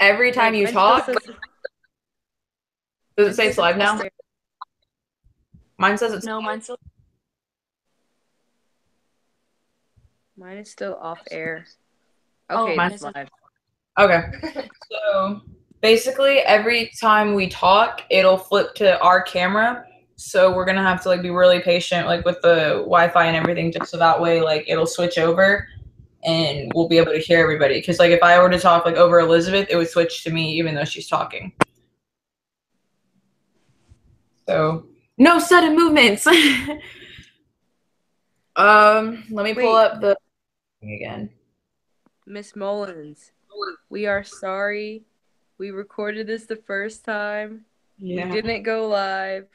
every time you Mine still talk, says, does it say it's live now? there. Mine says it's No, mine is still off air. Okay, mine's it's live. okay. So basically, every time we talk, it'll flip to our camera. So we're gonna have to like be really patient, like with the Wi-Fi and everything, just so that way, like it'll switch over, and we'll be able to hear everybody. Because like if I were to talk like over Elizabeth, it would switch to me even though she's talking. So no sudden movements. Let me pull Wait. up the thing again. Miss Mullins, we are sorry. We recorded this the first time. Yeah. We didn't go live.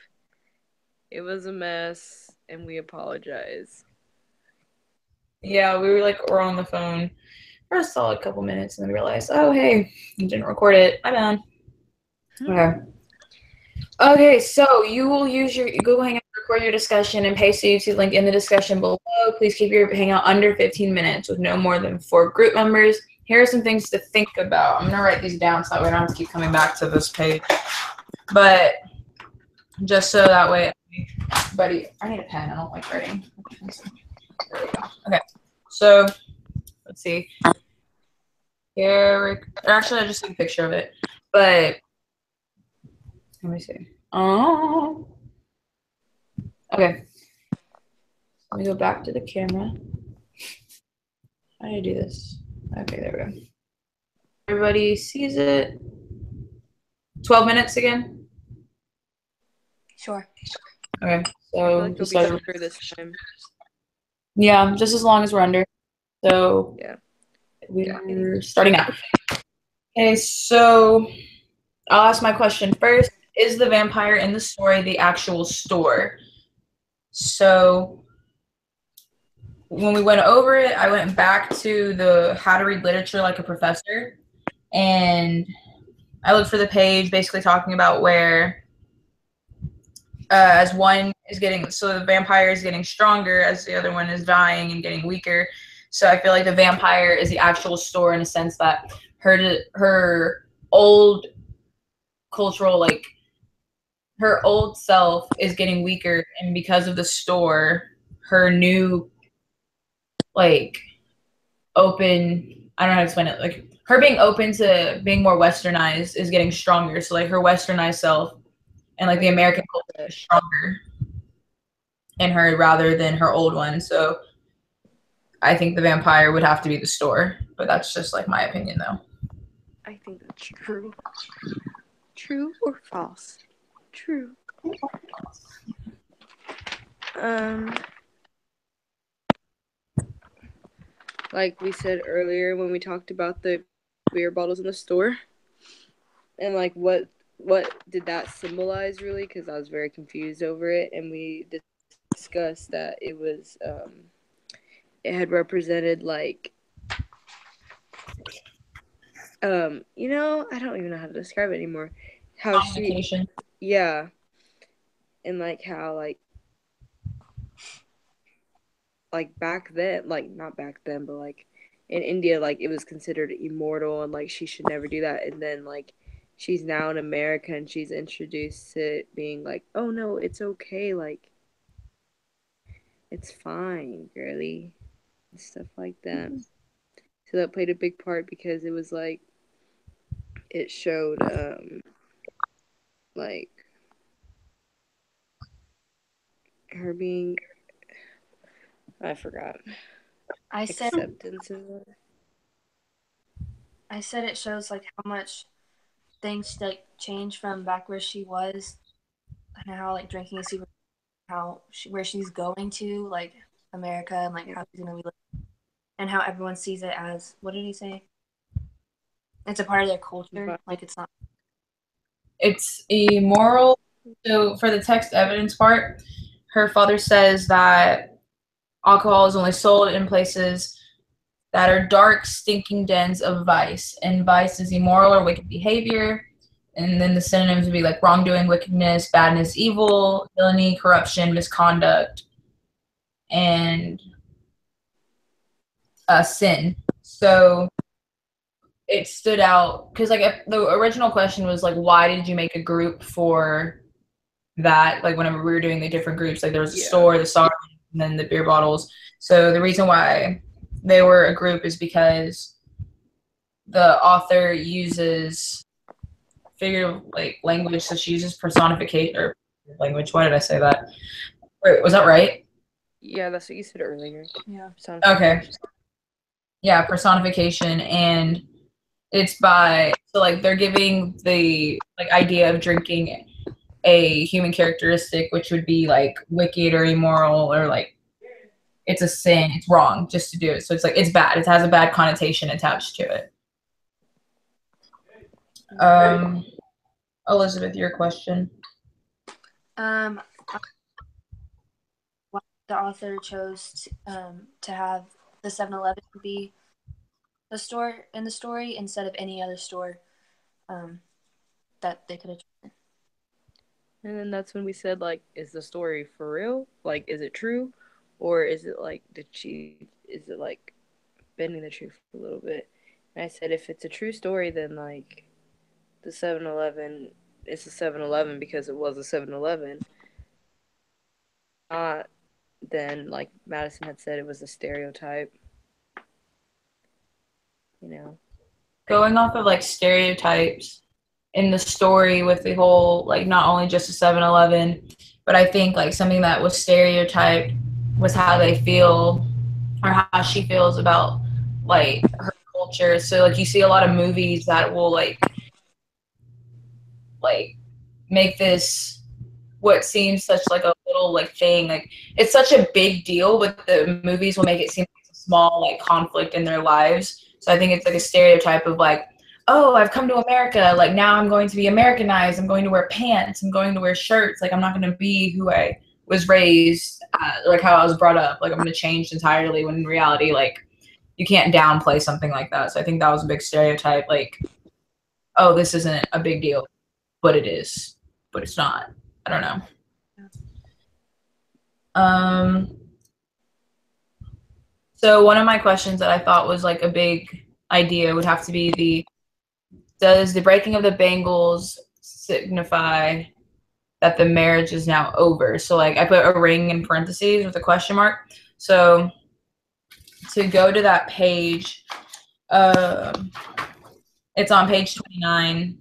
It was a mess, and we apologize. Yeah, we were on the phone for a solid couple minutes, and then we realized, oh hey, you didn't record it. My bad. Okay. Okay, so you will use your Google Hangout to record your discussion and paste the YouTube link in the discussion below. Please keep your Hangout under 15 minutes with no more than 4 group members. Here are some things to think about. I'm going to write these down so that way I don't have to keep coming back to this page. But just so that way, buddy, I need a pen. I don't like writing. There we go. Okay, so let's see. Here, actually, I just took a picture of it. But let me see. Oh. Okay. Let me go back to the camera. How do I do this? Okay, there we go. Everybody sees it. 12 minutes again? Sure. Okay, so I feel like it'll be shorter this time. yeah, just as long as we're under. So yeah, we're starting now. Okay, so I'll ask my question first. Is the vampire in the story the actual store? So when we went over it, I went back to the How to Read Literature Like a Professor, and I looked for the page basically talking about where as one is getting, so the vampire is getting stronger as the other one is dying and getting weaker. So I feel like the vampire is the actual store in a sense that her old cultural, like her old self is getting weaker, and because of the store, her new like open, I don't know how to explain it, like her being open to being more westernized is getting stronger. So like her westernized self and like the American culture is stronger in her rather than her old one. So I think the vampire would have to be the store, but that's just like my opinion though. I think that's true. True or false? True. Like we said earlier when we talked about the beer bottles in the store, and like what did that symbolize really? Because I was very confused over it, and we discussed that it was it had represented like you know, I don't even know how to describe it anymore. How Communication. yeah, and like how like back then, like not back then, but like in India, like it was considered immortal and like she should never do that. And then like she's now in America and she's introduced to it being like, oh no, it's okay, like it's fine, girly, and stuff like that. So that played a big part because it was like it showed like her being, I forgot. I said Acceptance of it. it shows like how much things like change from back where she was and how like drinking is super, where she's going to, like America, and like how she's gonna be living, and how everyone sees it as, what did he say? It's a part of their culture. Like it's not. It's immoral. So for the text evidence part, her father says that alcohol is only sold in places that are dark, stinking dens of vice, and vice is immoral or wicked behavior. And then the synonyms would be like wrongdoing, wickedness, badness, evil, villainy, corruption, misconduct, and sin. So it stood out because like if the original question was like, why did you make a group for that? Like whenever we were doing the different groups, like there was a store, the song, and then the beer bottles. So the reason why they were a group is because the author uses figurative like language, so she uses personification or language. Why did I say that? Wait, was that right? Yeah, that's what you said earlier. Yeah. Okay. Yeah, personification, and it's by so like they're giving the like idea of drinking a human characteristic, which would be like wicked or immoral or like it's a sin, it's wrong just to do it. So it's like it's bad. It has a bad connotation attached to it. Elizabeth, your question. Why the author chose to have the 7-Eleven be the store in the story instead of any other store that they could have chosen. And then that's when we said, like, is the story for real? Like, is it true? Or is it, like, is it, like, bending the truth a little bit? And I said, if it's a true story, then, like, the 7-Eleven, it's a 7-Eleven because it was a 7-Eleven. Then, like Madison had said, it was a stereotype. You know? Going off of, like, stereotypes in the story with the whole, like, not only just a 7-Eleven, but I think, like, something that was stereotyped was how they feel or how she feels about, like, her culture. So, like, you see a lot of movies that will, like make this what seems such like a little like thing, like it's such a big deal, but the movies will make it seem like a small like conflict in their lives. So I think it's like a stereotype of like, oh, I've come to America, like now I'm going to be Americanized, I'm going to wear pants, I'm going to wear shirts, like I'm not going to be who I was raised like how I was brought up, like I'm going to change entirely, when in reality like you can't downplay something like that. So I think that was a big stereotype, like, oh, this isn't a big deal, but it is, but it's not. I don't know. So one of my questions that I thought was like a big idea would have to be does the breaking of the bangles signify that the marriage is now over? So like I put a ring in parentheses with a question mark. So to go to that page, it's on page 29,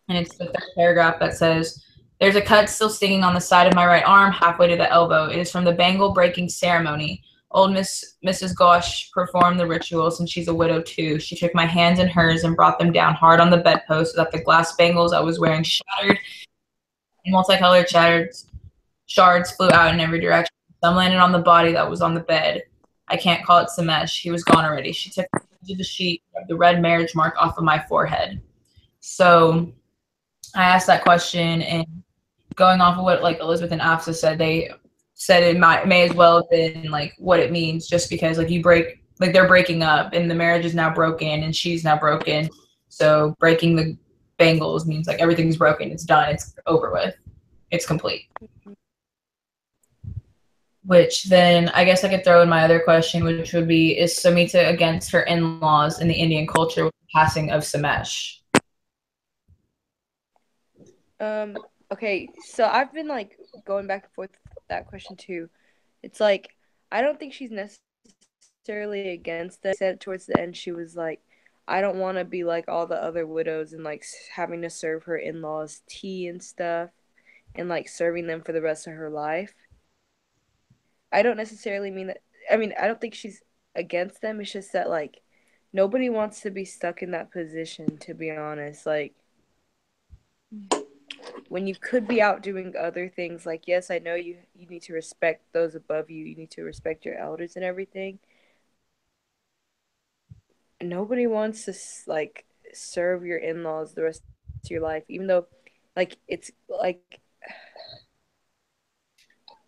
and it's the third paragraph that says, there's a cut still stinging on the side of my right arm, halfway to the elbow. It is from the bangle breaking ceremony. Old Mrs. Gosh performed the ritual, since she's a widow too. She took my hands in hers and brought them down hard on the bedpost so that the glass bangles I was wearing shattered, and multicolored shards flew out in every direction. Some landed on the body that was on the bed. I can't call it Samesh. He was gone already. She took the sheet of the red marriage mark off of my forehead. So I asked that question, and going off of what like Elizabeth and AFSAH said, they said it may as well have been like what it means, just because like you break, like they're breaking up and the marriage is now broken and she's now broken. So breaking the bangles means like everything's broken, it's done, it's over with, it's complete. Which then I guess I could throw in my other question, which would be, is Samita against her in-laws in the Indian culture with the passing of Samesh? Okay, so I've been like going back and forth with that question too. It's like I don't think she's necessarily against that. She said towards the end, she was like, I don't want to be like all the other widows and like having to serve her in-laws tea and stuff and like serving them for the rest of her life. I don't necessarily mean that. I mean, I don't think she's against them. It's just that like nobody wants to be stuck in that position, to be honest. Like, when you could be out doing other things, like, yes, I know you need to respect those above you. You need to respect your elders and everything. Nobody wants to, like, serve your in-laws the rest of your life, even though, like, it's, like,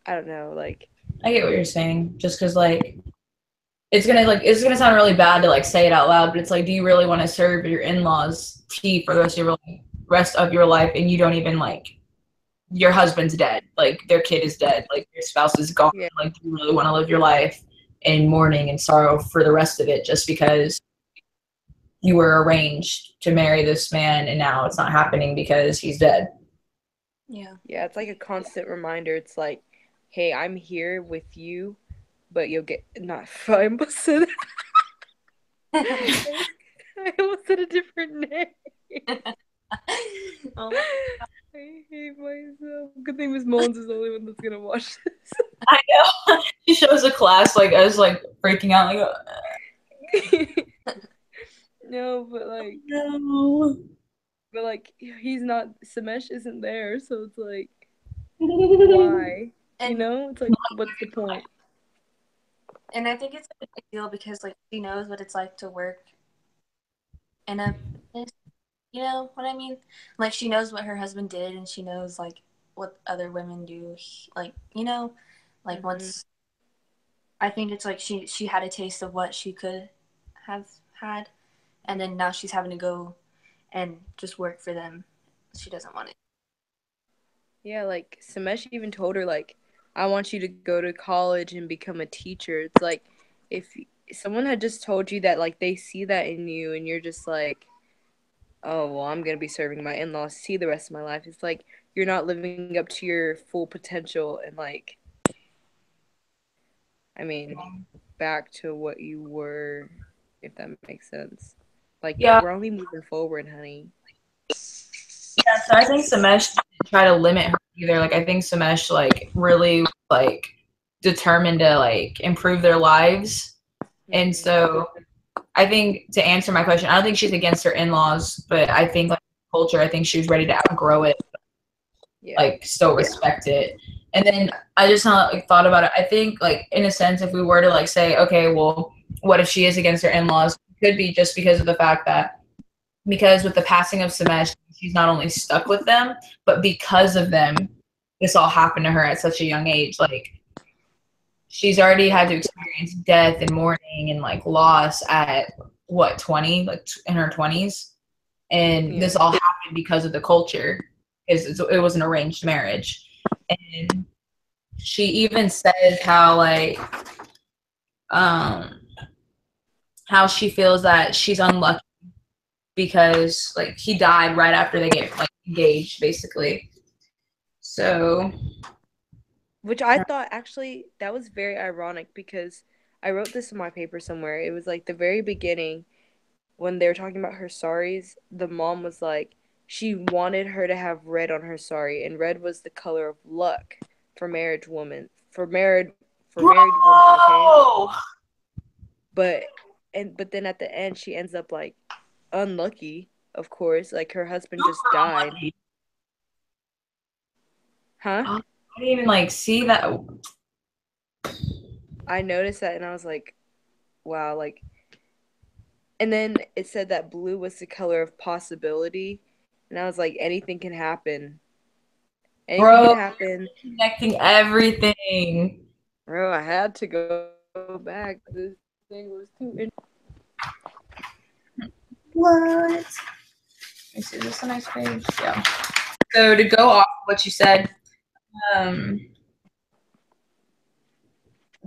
I don't know, like. I get what you're saying, just because, like, it's gonna sound really bad to, like, say it out loud, but it's like, do you really want to serve your in-laws tea for the rest of your life, and you don't even, like, your husband's dead, like their kid is dead, like your spouse is gone, yeah. Like do you really want to live your life in mourning and sorrow for the rest of it just because you were arranged to marry this man and now it's not happening because he's dead. Yeah. Yeah, it's like a constant reminder. It's like, hey, I'm here with you, but you'll get not. I almost said I almost said a different name. Oh. I hate myself. Good thing Miss Mullins is the only one that's gonna watch this. I know. She shows the class like I was like freaking out like No, but no. he's not. Samesh isn't there, so it's like, why? And, you know, it's like, what's the point? And I think it's a big deal because like she knows what it's like to work in a, you know what I mean? Like she knows what her husband did, and she knows like what other women do. Like you know, like once. I think it's like she had a taste of what she could have had, and then now she's having to go and just work for them. She doesn't want it. Yeah, like Samesh even told her like, I want you to go to college and become a teacher. It's like if someone had just told you that like they see that in you and you're just like, oh well, I'm gonna be serving my in-laws see the rest of my life. It's like you're not living up to your full potential and like, I mean, back to what you were, if that makes sense. Like Yeah. we're only moving forward, honey. Yeah, so I think Samesh didn't try to limit her either. Like I think Samesh like really like determined to like improve their lives. And so I think to answer my question, I don't think she's against her in-laws, but I think like culture, I think she was ready to outgrow it. Yeah. Like still respect it. And then I just like thought about it. I think like in a sense, if we were to like say, okay, well, what if she is against her in-laws? It could be just because of the fact that because with the passing of Samesh, she's not only stuck with them, but because of them, this all happened to her at such a young age. Like she's already had to experience death and mourning and like loss at what 20, like in her 20s, and this all happened because of the culture. It was an arranged marriage, and she even says how like how she feels that she's unlucky because like he died right after they get like engaged, basically. So, which I thought actually that was very ironic because I wrote this in my paper somewhere. It was like the very beginning when they were talking about her saris, the mom was like she wanted her to have red on her sari, and red was the color of luck for married women. Okay? But then at the end she ends up like unlucky, of course, like her husband just died. Huh? I didn't even like see that. I noticed that and I was like, wow, like, and then it said that blue was the color of possibility, and I was like, anything can happen. Anything can happen. Connecting everything. Bro, I had to go back. This thing was too interesting. What? Let me see, is this a nice page? Yeah. So to go off what you said, let me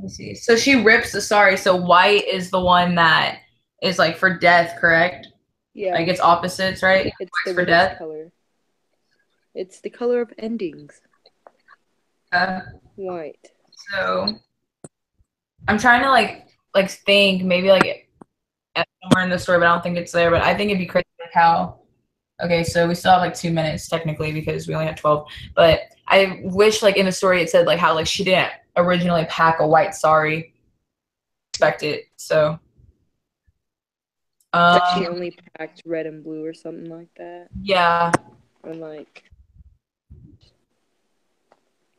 see. So she rips the sari. So white is the one that is like for death, correct? Yeah. Like it's opposites, right? It's White's the for death color. It's the color of endings. White. So I'm trying to like think maybe like somewhere in the story, but I don't think it's there. But I think it'd be crazy like how. Okay, so we still have like 2 minutes technically because we only have 12. But I wish like in the story it said like how like she didn't originally pack a white sari. Expect it. So like she only packed red and blue or something like that. Yeah. Or like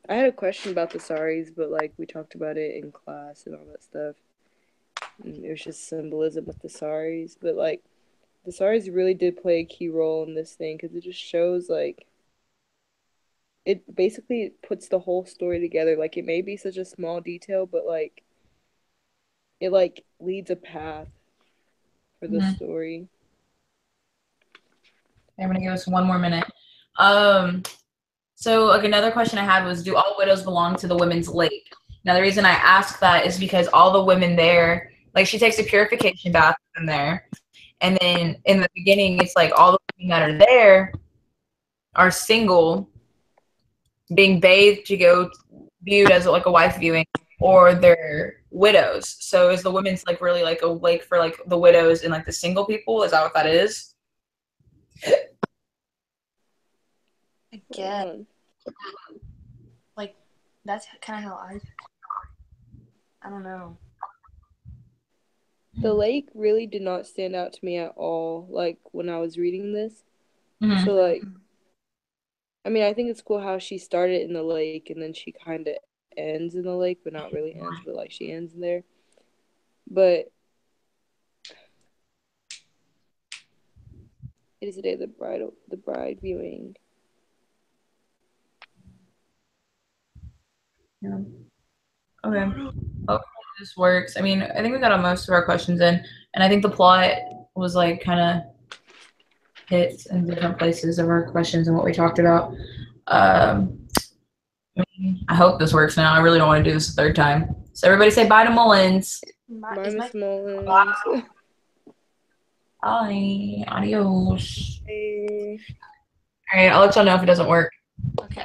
I had a question about the saris, but like we talked about it in class and all that stuff. And it was just symbolism with the saris, but like the saris really did play a key role in this thing because it just shows like it basically puts the whole story together. Like it may be such a small detail, but like it like leads a path for the story. I'm gonna give us 1 more minute. So like another question I had was, do all widows belong to the women's lake? Now the reason I ask that is because all the women there, like she takes a purification bath in there, And then in the beginning, it's like all the women that are there are single, being bathed to go viewed as like a wife viewing, or they're widows. So is the women's like really like a lake for like the widows and like the single people? Is that what that is? I guess. Like, that's kind of how I don't know. The lake really did not stand out to me at all, like, when I was reading this. Mm-hmm. So, like, I mean, I think it's cool how she started in the lake and then she kind of ends in the lake, but not really ends, but, like, she ends in there. But it is the day of the bride viewing. Yeah. Okay. Hopefully this works. I mean, I think we got most of our questions in, and I think the plot was like kind of hits in different places of our questions and what we talked about. I hope this works now. I really don't want to do this a third time. So everybody say bye to Mullins. Bye, Miss Mullins. Bye. Adios. Bye. All right, I'll let y'all know if it doesn't work. Okay.